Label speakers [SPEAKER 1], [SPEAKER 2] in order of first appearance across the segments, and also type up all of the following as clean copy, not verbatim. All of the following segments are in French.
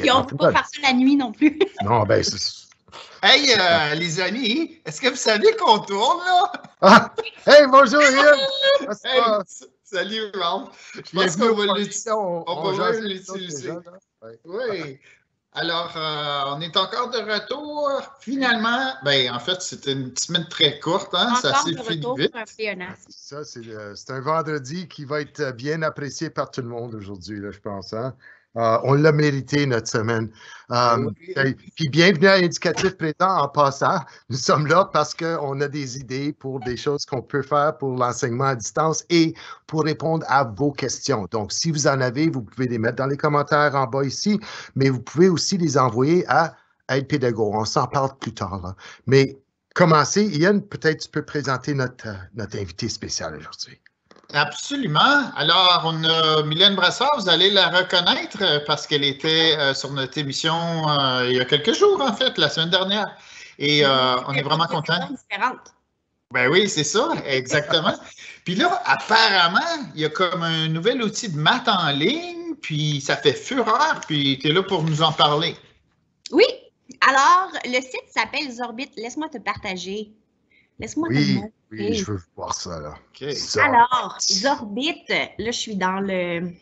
[SPEAKER 1] Puis on ne peut pas faire ça la nuit non plus.
[SPEAKER 2] Non, ben, c'est...
[SPEAKER 3] Hey, les amis, est-ce que vous savez qu'on tourne, là?
[SPEAKER 2] Ah! Hey, bonjour, Ian!
[SPEAKER 3] Hey, salut, Ralph. Je pense qu'on va l'utiliser. On va l'utiliser.
[SPEAKER 2] Ouais.
[SPEAKER 3] Oui. Alors, on est encore de retour. Finalement, ben, en fait, c'était une semaine très courte. Hein? Ça s'est fini vite.
[SPEAKER 2] Ça, c'est un vendredi qui va être bien apprécié par tout le monde aujourd'hui, là, je pense. Hein? On l'a mérité, notre semaine. Puis bienvenue à Éducatif Présent en passant. Nous sommes là parce qu'on a des idées pour des choses qu'on peut faire pour l'enseignement à distance et pour répondre à vos questions. Donc, si vous en avez, vous pouvez les mettre dans les commentaires en bas ici, mais vous pouvez aussi les envoyer à Aide Pédago. On s'en parle plus tard. Là. Mais commencer, Ian, peut-être tu peux présenter notre invité spécial aujourd'hui.
[SPEAKER 3] Absolument. Alors, on a Mylène Brassard, vous allez la reconnaître parce qu'elle était sur notre émission il y a quelques jours, en fait, la semaine dernière. Et on est vraiment contents. Ben oui, c'est ça, exactement. Puis là, apparemment, il y a comme un nouvel outil de maths en ligne, puis ça fait fureur, puis tu es là pour nous en parler.
[SPEAKER 1] Oui. Alors, le site s'appelle Zorbit. Laisse-moi te partager. Laisse-moi te montrer.
[SPEAKER 2] Oui, je veux voir ça, là.
[SPEAKER 3] Okay.
[SPEAKER 1] Alors, Zorbit, là, je suis dans le...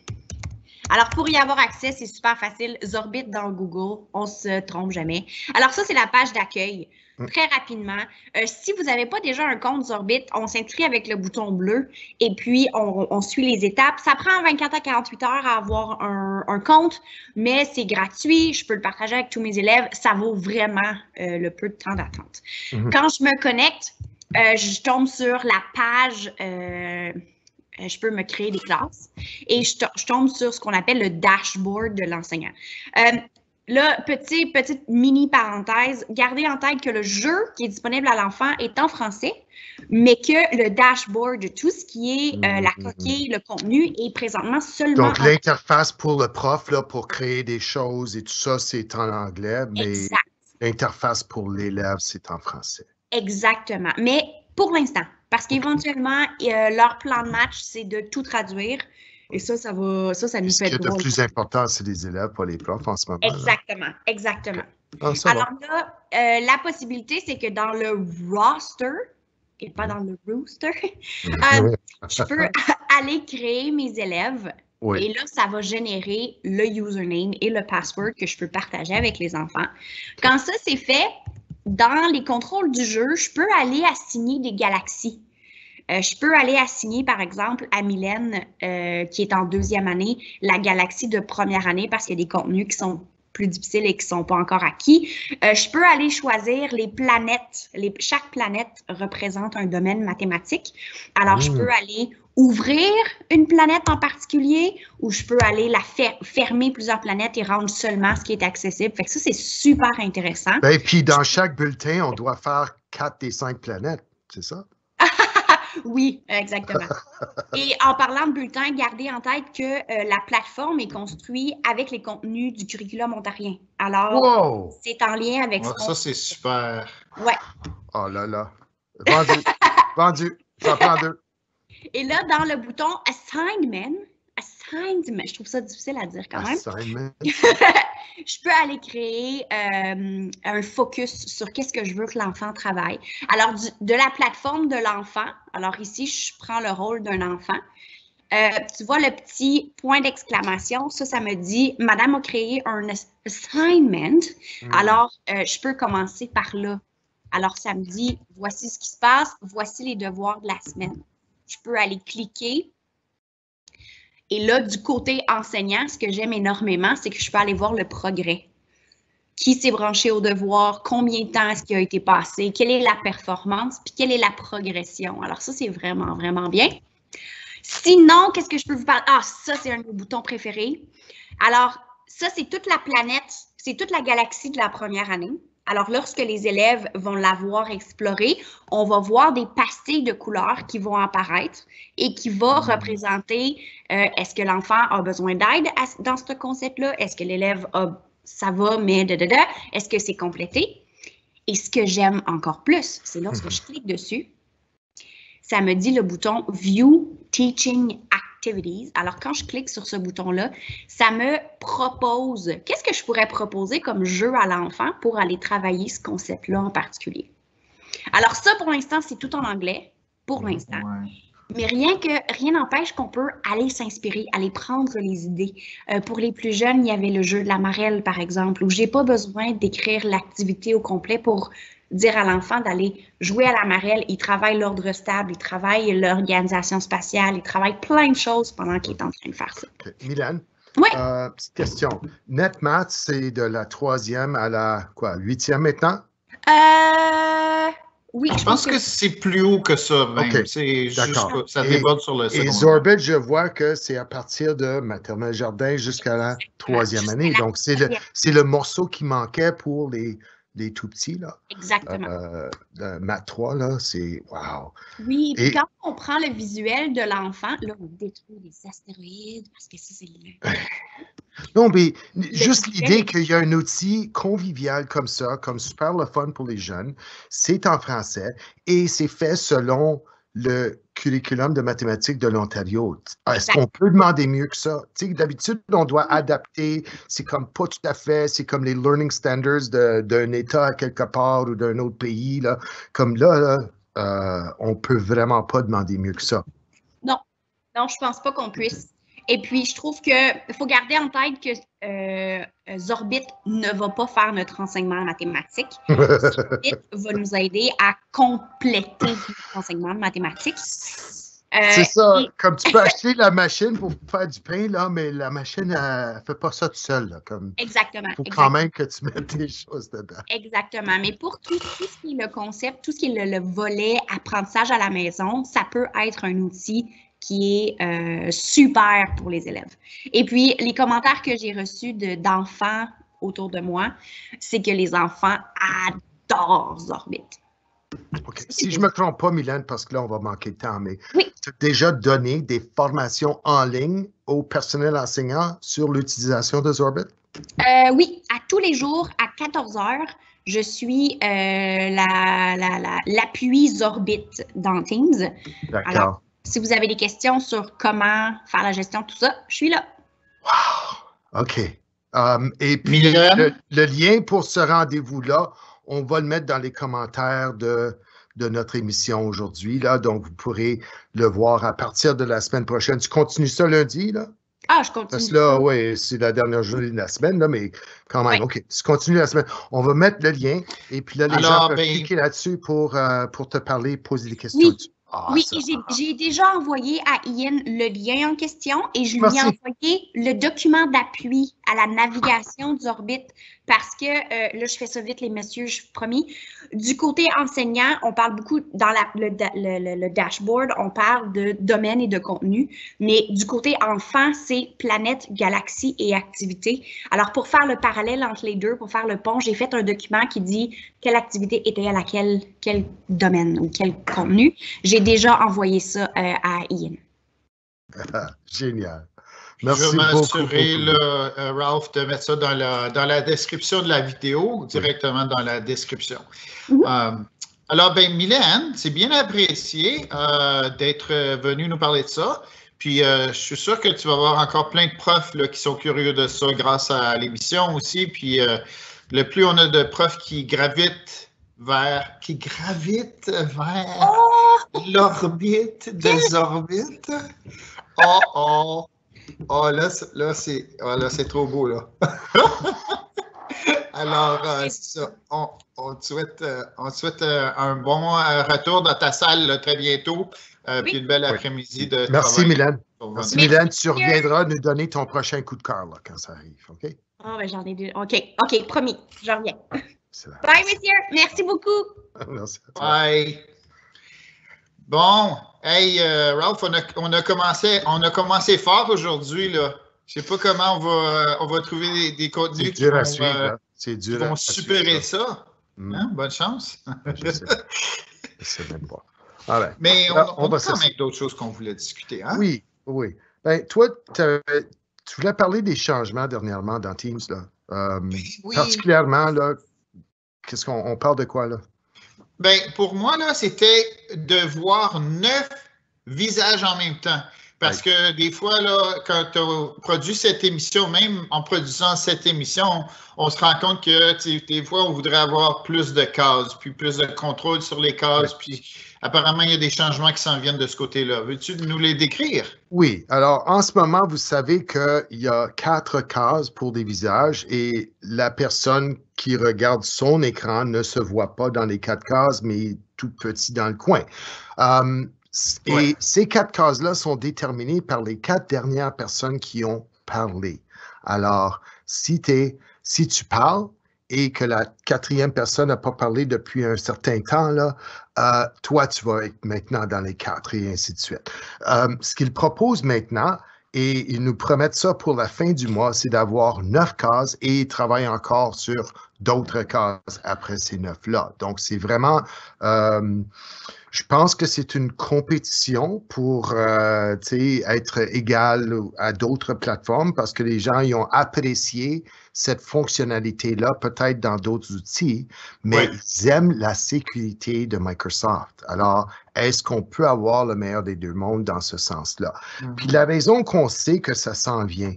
[SPEAKER 1] Alors, pour y avoir accès, c'est super facile. Zorbit dans Google, on se trompe jamais. Alors, ça, c'est la page d'accueil. Très rapidement. Si vous n'avez pas déjà un compte Zorbit, on s'inscrit avec le bouton bleu et puis on suit les étapes. Ça prend 24 à 48 heures à avoir un compte, mais c'est gratuit. Je peux le partager avec tous mes élèves. Ça vaut vraiment le peu de temps d'attente. Quand je me connecte, je tombe sur la page... je peux me créer des classes et je tombe sur ce qu'on appelle le dashboard de l'enseignant. Là, petite mini parenthèse, gardez en tête que le jeu qui est disponible à l'enfant est en français, mais que le dashboard, tout ce qui est la coquille, le contenu, est présentement seulement
[SPEAKER 2] Donc, l'interface pour le prof, là, pour créer des choses et tout ça, c'est en anglais, mais l'interface pour l'élève, c'est en français.
[SPEAKER 1] Exactement, mais pour l'instant, parce qu'éventuellement, leur plan de match, c'est de tout traduire. Et ça nous fait drôle.
[SPEAKER 2] Ce qui est le plus important, c'est les élèves, pas les profs en ce moment.
[SPEAKER 1] Exactement, exactement.
[SPEAKER 2] Ah,
[SPEAKER 1] alors là, la possibilité, c'est que dans le roster, et pas dans le rooster, je peux aller créer mes élèves. Oui. Et là, ça va générer le username et le password que je peux partager avec les enfants. Quand ça, c'est fait, dans les contrôles du jeu, je peux aller assigner des galaxies. Je peux aller assigner, par exemple, à Mylène, qui est en 2e année, la galaxie de première année parce qu'il y a des contenus qui sont plus difficiles et qui ne sont pas encore acquis. Je peux aller choisir les planètes. Chaque planète représente un domaine mathématique. Alors, je peux aller ouvrir une planète en particulier ou je peux aller fermer plusieurs planètes et rendre seulement ce qui est accessible. Fait que ça, c'est super intéressant.
[SPEAKER 2] Et puis, dans chaque bulletin, on doit faire 4 des 5 planètes, c'est ça?
[SPEAKER 1] Oui, exactement. Et en parlant de bulletin, gardez en tête que la plateforme est construite avec les contenus du curriculum ontarien. Alors, c'est en lien avec
[SPEAKER 3] ça, c'est super.
[SPEAKER 1] Ouais.
[SPEAKER 2] Oh là là. Vendu. Vendu. Ça prend 2.
[SPEAKER 1] Et là, dans le bouton Assignment, je trouve ça difficile à dire quand même.
[SPEAKER 2] Assignment.
[SPEAKER 1] Je peux aller créer un focus sur qu'est-ce que je veux que l'enfant travaille. Alors, de la plateforme de l'enfant, alors ici, je prends le rôle d'un enfant. Tu vois le petit point d'exclamation, ça me dit « Madame a créé un assignment ». Alors, je peux commencer par là. Alors, ça me dit « Voici ce qui se passe, voici les devoirs de la semaine ». Je peux aller cliquer. Et là, du côté enseignant, ce que j'aime énormément, c'est que je peux aller voir le progrès. Qui s'est branché au devoir, combien de temps est-ce qu'il a été passé, quelle est la performance, puis quelle est la progression. Alors ça, c'est vraiment, vraiment bien. Sinon, qu'est-ce que je peux vous parler? Ah, ça, c'est un de mes boutons préférés. Alors, ça, c'est toute la planète, c'est toute la galaxie de la première année. Alors, lorsque les élèves vont l'avoir exploré, on va voir des pastilles de couleurs qui vont apparaître et qui vont représenter est-ce que l'enfant a besoin d'aide dans ce concept-là? Est-ce que l'élève a ça va, mais est-ce que c'est complété? Et ce que j'aime encore plus, c'est lorsque je clique dessus, ça me dit le bouton View Teaching Activities. Alors, quand je clique sur ce bouton-là, ça me propose qu'est-ce que je pourrais proposer comme jeu à l'enfant pour aller travailler ce concept-là en particulier. Alors ça, pour l'instant, c'est tout en anglais, pour l'instant.
[SPEAKER 3] Ouais.
[SPEAKER 1] Mais rien n'empêche qu'on peut aller s'inspirer, aller prendre les idées. Pour les plus jeunes, il y avait le jeu de la marelle, par exemple, où j'ai pas besoin d'écrire l'activité au complet pour dire à l'enfant d'aller jouer à la marelle. Il travaille l'ordre stable, il travaille l'organisation spatiale, il travaille plein de choses pendant qu'il est en train de faire ça.
[SPEAKER 2] Okay. Mylène,
[SPEAKER 1] Oui.
[SPEAKER 2] Petite question. NetMath, c'est de la 3e à la 8e maintenant?
[SPEAKER 1] Oui,
[SPEAKER 3] je pense que c'est plus haut que ça. Même.
[SPEAKER 2] Okay.
[SPEAKER 3] C'est juste que ça déborde sur le secondaire.
[SPEAKER 2] Et Zorbit, je vois que c'est à partir de maternelle jardin jusqu'à la 3e année. Donc, c'est le morceau qui manquait pour les tout petits, là.
[SPEAKER 1] Exactement.
[SPEAKER 2] Math 3, là, c'est wow.
[SPEAKER 1] Oui, puis quand on prend le visuel de l'enfant, là, on détruit les astéroïdes parce que ça, c'est
[SPEAKER 2] non, mais juste l'idée qu'il y a un outil convivial comme ça, comme super le fun pour les jeunes, c'est en français et c'est fait selon le curriculum de mathématiques de l'Ontario. Est-ce qu'on peut demander mieux que ça? Tu sais, d'habitude, on doit adapter. C'est comme pas tout à fait, c'est comme les learning standards d'un État quelque part ou d'un autre pays. Là. Comme là, on peut vraiment pas demander mieux que ça.
[SPEAKER 1] Non, je pense pas qu'on puisse. Et puis, je trouve qu'il faut garder en tête que Zorbit ne va pas faire notre enseignement en mathématiques. Zorbit va nous aider à compléter notre enseignement en mathématiques.
[SPEAKER 2] C'est ça. Comme tu peux acheter la machine pour faire du pain, là, mais la machine, elle ne fait pas ça toute seule. Là, comme...
[SPEAKER 1] Exactement.
[SPEAKER 2] Il faut quand même que tu mettes des choses dedans.
[SPEAKER 1] Exactement. Mais pour tout ce qui est le concept, tout ce qui est le volet apprentissage à la maison, ça peut être un outil qui est super pour les élèves. Et puis, les commentaires que j'ai reçus d'enfants autour de moi, c'est que les enfants adorent Zorbit.
[SPEAKER 2] OK. Si je ne me trompe pas, Mylène, parce que là, on va manquer de temps, mais
[SPEAKER 1] oui.
[SPEAKER 2] Tu as déjà donné des formations en ligne au personnel enseignant sur l'utilisation de Zorbit?
[SPEAKER 1] Oui, à tous les jours, à 14 heures, je suis l'appui Zorbit dans Teams.
[SPEAKER 2] D'accord.
[SPEAKER 1] Alors, si vous avez des questions sur comment faire la gestion, tout ça, je suis là.
[SPEAKER 2] Wow! OK. Et puis, le lien pour ce rendez-vous-là, on va le mettre dans les commentaires de notre émission aujourd'hui. Donc, vous pourrez le voir à partir de la semaine prochaine. Tu continues ça lundi, là?
[SPEAKER 1] Ah, je continue.
[SPEAKER 2] Parce que là, oui, c'est la dernière journée de la semaine, là, mais quand même, OK. Tu continues la semaine. On va mettre le lien et puis là, les gens peuvent cliquer là-dessus pour te parler, poser des questions.
[SPEAKER 1] Oui. Oui, j'ai déjà envoyé à Ian le lien en question et je lui ai envoyé le document d'appui à la navigation du Zorbit parce que, là, je fais ça vite, les messieurs, je promis. Du côté enseignant, on parle beaucoup dans le dashboard, on parle de domaine et de contenu, mais du côté enfant, c'est planète, galaxie et activité. Alors, pour faire le parallèle entre les deux, pour faire le pont, j'ai fait un document qui dit quelle activité était à quel domaine ou quel contenu. J'ai déjà envoyé ça à Ian.
[SPEAKER 2] Génial. Merci
[SPEAKER 3] je vais m'assurer,
[SPEAKER 2] beaucoup.
[SPEAKER 3] Ralph, de mettre ça dans la description de la vidéo, directement dans la description. Alors, Mylène, c'est bien apprécié d'être venu nous parler de ça. Puis, je suis sûr que tu vas avoir encore plein de profs là, qui sont curieux de ça grâce à l'émission aussi. Puis, le plus on a de profs qui gravitent vers l'orbite de Zorbit. Là, c'est trop beau, là. Alors, c'est ça. On te souhaite un bon retour dans ta salle là, très bientôt. Puis une belle après-midi de
[SPEAKER 2] Merci,
[SPEAKER 3] travail.
[SPEAKER 2] Mylène. Merci, Mylène. Tu reviendras nous donner ton prochain coup de cœur là, quand ça arrive, OK?
[SPEAKER 1] Ah, ben j'en ai deux. OK, promis. Je reviens. Bye, monsieur. Merci beaucoup.
[SPEAKER 2] Merci à toi.
[SPEAKER 3] Bye. Bon, hey, Ralph, on a commencé fort aujourd'hui, là. Je sais pas comment on va trouver des contenus qui vont supérer ça. Hein? Bonne chance.
[SPEAKER 2] Je sais même pas. Right.
[SPEAKER 3] Mais on a quand même d'autres choses qu'on voulait discuter. Hein?
[SPEAKER 2] Oui. Ben, toi, tu voulais parler des changements dernièrement dans Teams. Là.
[SPEAKER 3] Oui.
[SPEAKER 2] Particulièrement, là, qu'est-ce qu'on parle de quoi, là? Ben,
[SPEAKER 3] pour moi, là, c'était de voir 9 visages en même temps. Parce que des fois, là, quand tu produis cette émission, même en produisant cette émission, on se rend compte que des fois, on voudrait avoir plus de cases, puis plus de contrôle sur les cases, puis apparemment, il y a des changements qui s'en viennent de ce côté-là. Veux-tu nous les décrire?
[SPEAKER 2] Oui. Alors, en ce moment, vous savez qu'il y a 4 cases pour des visages et la personne qui regarde son écran ne se voit pas dans les 4 cases, mais tout petit dans le coin. Et ces 4 cases-là sont déterminées par les 4 dernières personnes qui ont parlé. Alors, si tu parles et que la 4e personne n'a pas parlé depuis un certain temps, là, toi, tu vas être maintenant dans les 4 et ainsi de suite. Ce qu'ils proposent maintenant, et ils nous promettent ça pour la fin du mois, c'est d'avoir 9 cases et ils travaillent encore sur d'autres cases après ces 9-là. Donc, c'est vraiment... je pense que c'est une compétition pour être égal à d'autres plateformes parce que les gens ils ont apprécié cette fonctionnalité-là, peut-être dans d'autres outils, mais ils aiment la sécurité de Microsoft. Alors, est-ce qu'on peut avoir le meilleur des deux mondes dans ce sens-là? Puis la raison qu'on sait que ça s'en vient,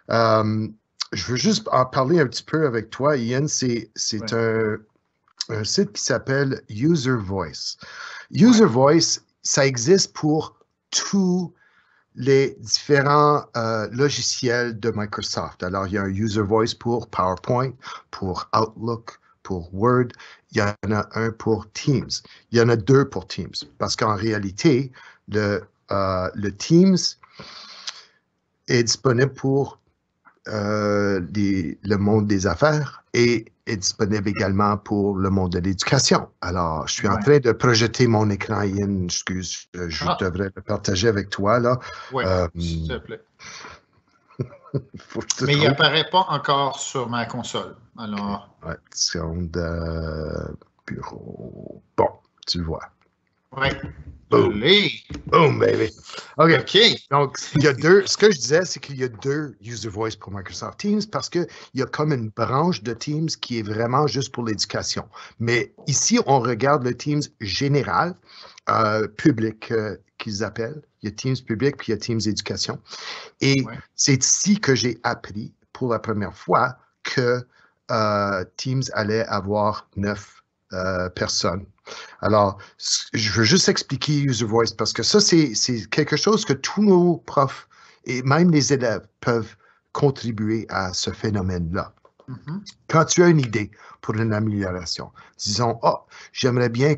[SPEAKER 2] je veux juste en parler un petit peu avec toi, Ian, c'est un site qui s'appelle User Voice. User Voice, ça existe pour tous les différents logiciels de Microsoft. Alors, il y a un User Voice pour PowerPoint, pour Outlook, pour Word. Il y en a un pour Teams. Il y en a 2 pour Teams. Parce qu'en réalité, le Teams est disponible pour le monde des affaires et est disponible également pour le monde de l'éducation. Alors, je suis en train de projeter mon écran, Ian. Excuse, je devrais le partager avec toi, là.
[SPEAKER 3] Oui, s'il te plaît. Mais il n'apparaît pas encore sur ma console. Alors...
[SPEAKER 2] Ouais, seconde bureau. Bon, tu le vois.
[SPEAKER 3] Oui.
[SPEAKER 2] Boom. Boom, baby. OK. Donc, il y a 2. Ce que je disais, c'est qu'il y a 2 User Voice pour Microsoft Teams parce qu'il y a comme une branche de Teams qui est vraiment juste pour l'éducation. Mais ici, on regarde le Teams général, public qu'ils appellent. Il y a Teams public puis il y a Teams éducation. Et c'est ici que j'ai appris pour la première fois que Teams allait avoir 9 personnes. Alors, je veux juste expliquer User Voice parce que ça, c'est quelque chose que tous nos profs et même les élèves peuvent contribuer à ce phénomène-là. Quand tu as une idée pour une amélioration, disons, j'aimerais bien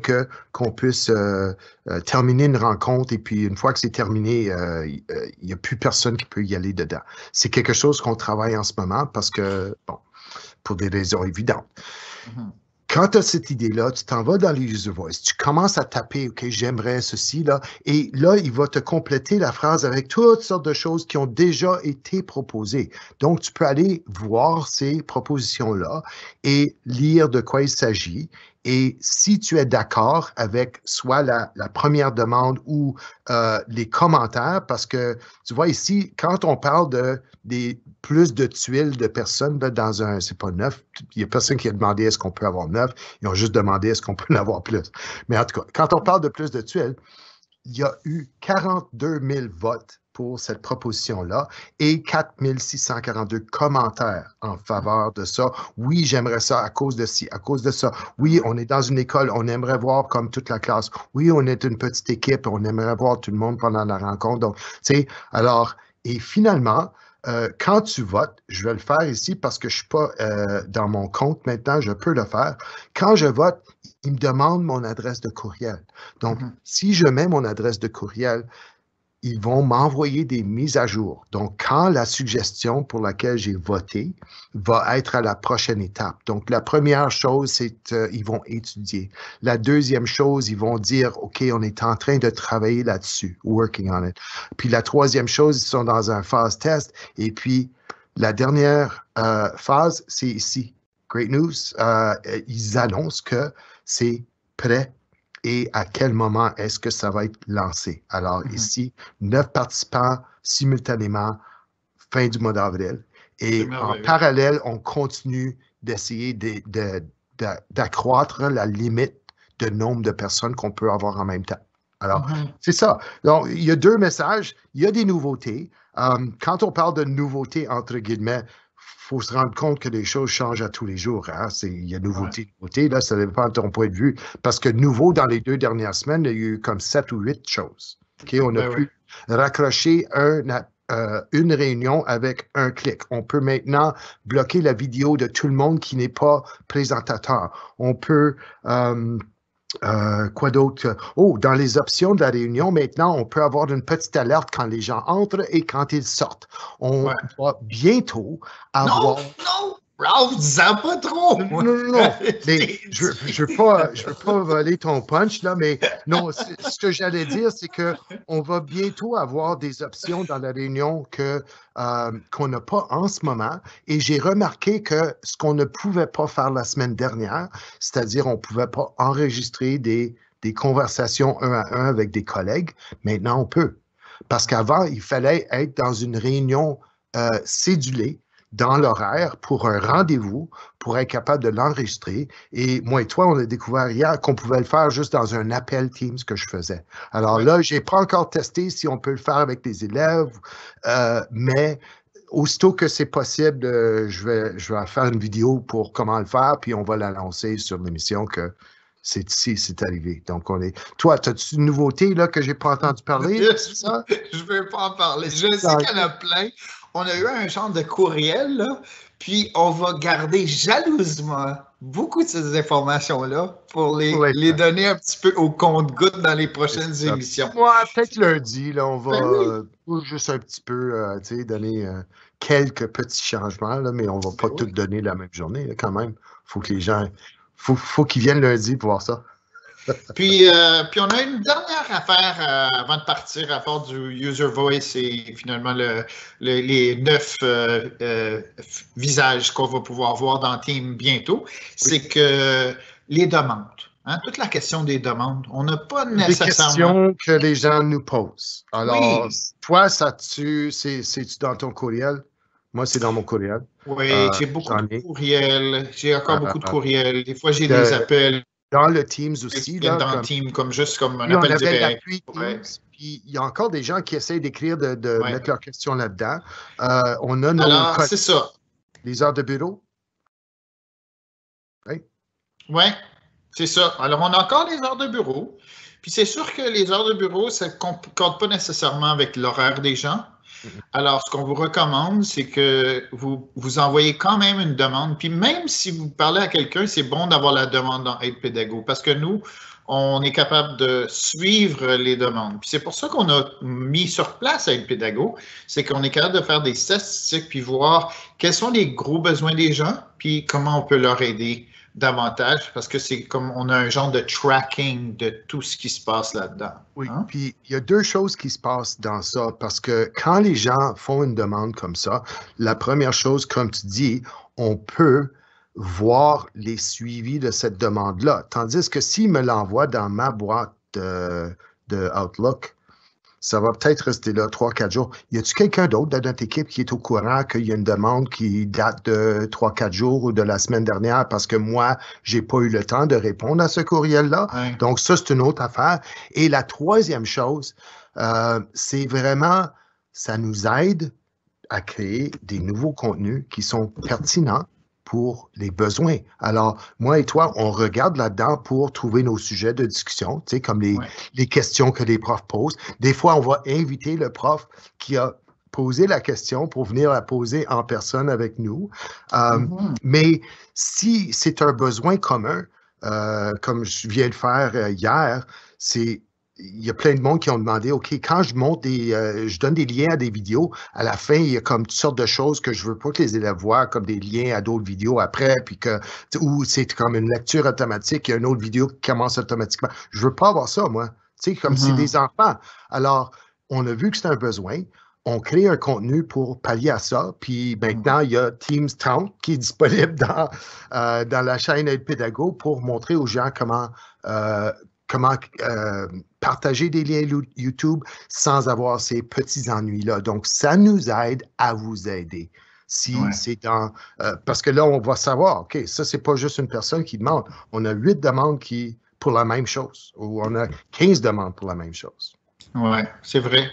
[SPEAKER 2] qu'on puisse terminer une rencontre et puis une fois que c'est terminé, il n'y a plus personne qui peut y aller dedans. C'est quelque chose qu'on travaille en ce moment parce que, bon, pour des raisons évidentes. Quand tu as cette idée-là, tu t'en vas dans les User Voice, tu commences à taper, OK, j'aimerais ceci, là, et là, il va te compléter la phrase avec toutes sortes de choses qui ont déjà été proposées. Donc, tu peux aller voir ces propositions-là et lire de quoi il s'agit. Et si tu es d'accord avec soit la première demande ou les commentaires, parce que tu vois ici, quand on parle des plus de tuiles de personnes là, dans un, c'est pas 9, il n'y a personne qui a demandé est-ce qu'on peut avoir 9, ils ont juste demandé est-ce qu'on peut en avoir plus. Mais en tout cas, quand on parle de plus de tuiles, il y a eu 42 000 votes pour cette proposition-là et 4 642 commentaires en faveur de ça. Oui, j'aimerais ça à cause de ci, à cause de ça. Oui, on est dans une école, on aimerait voir comme toute la classe. Oui, on est une petite équipe, on aimerait voir tout le monde pendant la rencontre. Donc, tu sais, alors, et finalement, quand tu votes, je vais le faire ici parce que je ne suis pas dans mon compte maintenant, je peux le faire. Quand je vote, il me demande mon adresse de courriel. Donc, si je mets mon adresse de courriel, ils vont m'envoyer des mises à jour. Donc, quand la suggestion pour laquelle j'ai voté va être à la prochaine étape. Donc, la première chose, c'est qu'ils vont étudier. La deuxième chose, ils vont dire, OK, on est en train de travailler là-dessus, working on it. Puis la troisième chose, ils sont dans un phase test. Et puis, la dernière phase, c'est ici. Great news. Ils annoncent que c'est prêt. Et à quel moment est-ce que ça va être lancé? Alors ici, 9 participants simultanément, fin du mois d'avril. Et en parallèle, on continue d'essayer d'accroître la limite de nombre de personnes qu'on peut avoir en même temps. Alors, c'est ça. Donc, il y a deux messages. Il y a des nouveautés. Quand on parle de nouveautés, entre guillemets, il faut se rendre compte que les choses changent à tous les jours. Hein? Il y a nouveauté, là, ça dépend de ton point de vue. Parce que nouveau, dans les 2 dernières semaines, il y a eu comme 7 ou 8 choses. Okay? On a pu raccrocher une réunion avec un clic. On peut maintenant bloquer la vidéo de tout le monde qui n'est pas présentateur. On peut... quoi d'autre? Oh, dans les options de la réunion, maintenant, on peut avoir une petite alerte quand les gens entrent et quand ils sortent. On va bientôt avoir...
[SPEAKER 3] Non! Ralph, dis-en pas trop!
[SPEAKER 2] Non. Mais je veux pas voler ton punch, là, mais non, ce que j'allais dire, c'est qu'on va bientôt avoir des options dans la réunion qu'on n'a pas en ce moment. Et j'ai remarqué que ce qu'on ne pouvait pas faire la semaine dernière, c'est-à-dire on ne pouvait pas enregistrer des conversations 1 à 1 avec des collègues, maintenant on peut. Parce qu'avant, il fallait être dans une réunion cédulée, dans l'horaire pour un rendez-vous, pour être capable de l'enregistrer. Et moi et toi, on a découvert hier qu'on pouvait le faire juste dans un appel Teams que je faisais. Alors là, je n'ai pas encore testé si on peut le faire avec des élèves, mais aussitôt que c'est possible, je vais faire une vidéo pour comment le faire, puis on va l'annoncer sur l'émission que c'est arrivé. Donc, Toi, as-tu une nouveauté là, que je n'ai pas entendu parler?
[SPEAKER 3] Je ne veux pas en parler. Je sais qu'il y en a plein. On a eu un genre de courriel, là, puis on va garder jalousement beaucoup de ces informations-là pour les donner un petit peu au compte-gouttes dans les prochaines émissions.
[SPEAKER 2] Ouais, peut-être lundi, là, on va juste un petit peu donner quelques petits changements, là, mais on ne va pas tout donner la même journée, là, quand même. Il faut que les gens... faut qu'ils viennent lundi pour voir ça.
[SPEAKER 3] Puis on a une dernière affaire avant de partir à part du User Voice et finalement les 9 visages qu'on va pouvoir voir dans Team bientôt. C'est que les demandes, hein, toute la question des demandes, on n'a pas nécessairement...
[SPEAKER 2] Des questions que les gens nous posent. Alors, toi, c'est-tu dans ton courriel? Moi, c'est dans mon courriel.
[SPEAKER 3] Oui, j'ai beaucoup de courriels. J'ai encore beaucoup de courriels. Des fois, j'ai des appels.
[SPEAKER 2] Dans le Teams aussi.
[SPEAKER 3] Là, dans Teams, juste comme un appel direct.
[SPEAKER 2] Puis il y a encore des gens qui essayent d'écrire, de mettre leurs questions là-dedans. On a
[SPEAKER 3] Alors, c'est ça.
[SPEAKER 2] Les heures de bureau.
[SPEAKER 3] Oui, c'est ça. Alors, on a encore les heures de bureau. Puis c'est sûr que les heures de bureau, ça ne concorde pas nécessairement avec l'horaire des gens. Alors, ce qu'on vous recommande, c'est que vous envoyez quand même une demande. Puis même si vous parlez à quelqu'un, c'est bon d'avoir la demande dans Aide Pédago parce que nous, on est capable de suivre les demandes. Puis c'est pour ça qu'on a mis sur place Aide Pédago, c'est qu'on est capable de faire des statistiques puis voir quels sont les gros besoins des gens puis comment on peut leur aider davantage parce que c'est comme on a un genre de tracking de tout ce qui se passe là-dedans.
[SPEAKER 2] Oui, puis il y a 2 choses qui se passent dans ça parce que quand les gens font une demande comme ça, la première chose, comme tu dis, on peut voir les suivis de cette demande-là. Tandis que s'ils me l'envoient dans ma boîte de Outlook, ça va peut-être rester là 3-4 jours. Y a-t-il quelqu'un d'autre dans notre équipe qui est au courant qu'il y a une demande qui date de 3-4 jours ou de la semaine dernière parce que moi, j'ai pas eu le temps de répondre à ce courriel-là?
[SPEAKER 3] Ouais.
[SPEAKER 2] Donc, ça, c'est une autre affaire. Et la troisième chose, c'est vraiment, ça nous aide à créer des nouveaux contenus qui sont pertinents pour les besoins. Alors, moi et toi, on regarde là-dedans pour trouver nos sujets de discussion, tu sais, comme les questions que les profs posent. Des fois, on va inviter le prof qui a posé la question pour venir la poser en personne avec nous. Mais si c'est un besoin commun, comme je viens de faire hier, il y a plein de monde qui ont demandé, OK, quand je monte je donne des liens à des vidéos, à la fin, il y a comme toutes sortes de choses que je veux pas que les élèves voient, comme des liens à d'autres vidéos après, puis ou c'est comme une lecture automatique, il y a une autre vidéo qui commence automatiquement. Je veux pas avoir ça, moi. Tu sais, comme c'est des enfants. Alors, on a vu que c'est un besoin. On crée un contenu pour pallier à ça. Puis maintenant, il y a Teams Town qui est disponible dans la chaîne Aide Pédago pour montrer aux gens comment partager des liens YouTube sans avoir ces petits ennuis-là. Donc, ça nous aide à vous aider. Si c'est parce que là, on va savoir, OK, ça, c'est pas juste une personne qui demande. On a 8 demandes qui pour la même chose, ou on a 15 demandes pour la même chose.
[SPEAKER 3] Oui, c'est vrai.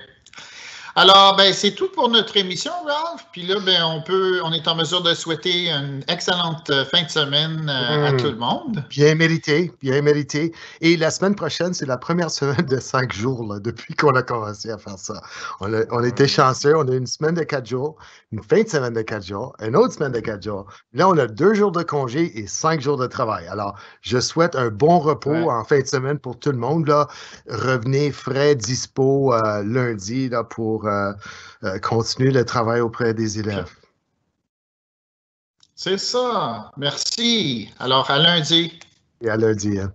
[SPEAKER 3] Alors, ben, c'est tout pour notre émission, Ralph. Puis là, ben, on est en mesure de souhaiter une excellente fin de semaine à tout le monde.
[SPEAKER 2] Bien mérité, bien mérité. Et la semaine prochaine, c'est la première semaine de 5 jours là, depuis qu'on a commencé à faire ça. On était chanceux. On a une semaine de 4 jours, une fin de semaine de 4 jours, une autre semaine de 4 jours. Là, on a 2 jours de congé et 5 jours de travail. Alors, je souhaite un bon repos en fin de semaine pour tout le monde. Là. Revenez frais, dispo lundi là, pour continuer le travail auprès des élèves.
[SPEAKER 3] C'est ça. Merci. Alors, à lundi.
[SPEAKER 2] Et à lundi. Hein.